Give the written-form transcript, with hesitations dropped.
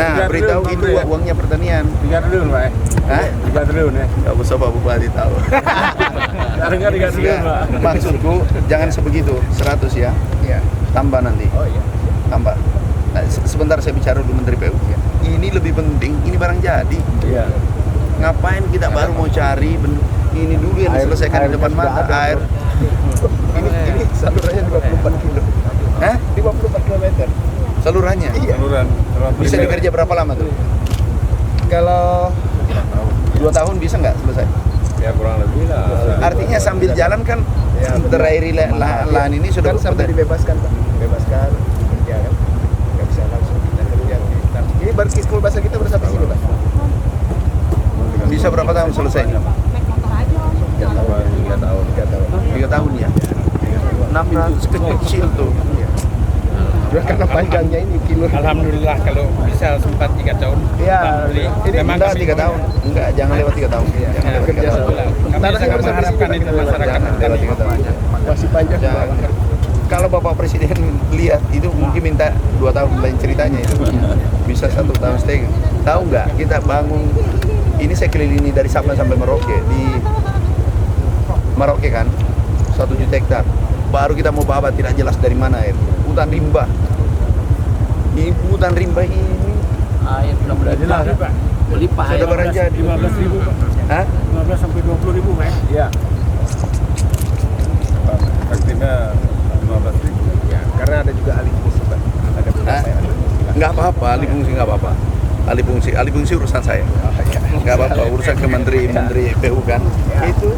Nah, beritahu itu uangnya pertanian. 3 triliun, Pak. Hah? 3 triliun ya. Gak usah Pak Bupati tahu. Harga 3 triliun, Pak. Maksudku jangan sebegitu, 100 ya. Iya. Tambah nanti. Oh iya. Tambah. Nah, sebentar saya bicara dulu Menteri PU. Ini lebih penting, ini barang jadi. Iya. Ngapain kita baru mau cari ini dulu yang diselesaikan di depan mata air. Ini salurannya 24 kilo. Hah? 54 kilometer. Salurannya? Iya. Saluran. Bisa dikerja berapa lama tuh? Kalau 2 tahun bisa nggak selesai? Ya kurang lebih lah. Artinya sambil jalan kan Ya, terairi lahan ini sudah kan sampai dibebaskan, Pak. Bebaskan kerja kan. Nggak bisa langsung kita kerja. Ini baru kalau bahasa kita baru sampai sini, Pak. Bisa berapa tahun selesai? 3 tahun. 3 tahun ya. 600 kecil tuh. Cuma karena panjangnya ini kilo. Alhamdulillah kalau bisa sempat 3 tahun. Iya. Ini Memang enggak kami 3 tahun. Enggak, jangan lewat 3 tahun. Jangan lewat 3 kerja tahun. sebulan. Kami Tanahnya sangat baru sampai mengharapkan sini, itu Pak. masyarakat Jangan lewat 3 tahun. Masih panjang. Jangan. Kalau Bapak Presiden lihat itu mungkin minta 2 tahun lain ceritanya itu. Bisa 1,5 tahun. Tahu nggak? Kita bangun ini saya kelilingi dari Sabang sampai Merauke. Di Merauke kan 1 juta hektar. Baru kita mau babat tidak jelas dari mana air. Hutan rimba. Ini hutan rimba ini Air sudah jelas, Pak. Melimpah sudah barang jadi. 15.000, Pak. Hah? 15 sampai 20.000, Pak. Iya. Aktifnya 15.000. Ya, karena ada juga alih fungsi, Pak. Ada Hah? Nggak apa-apa, alih fungsi nggak apa-apa. Alih fungsi urusan saya. Nggak apa-apa, urusan ke menteri PU kan. Itu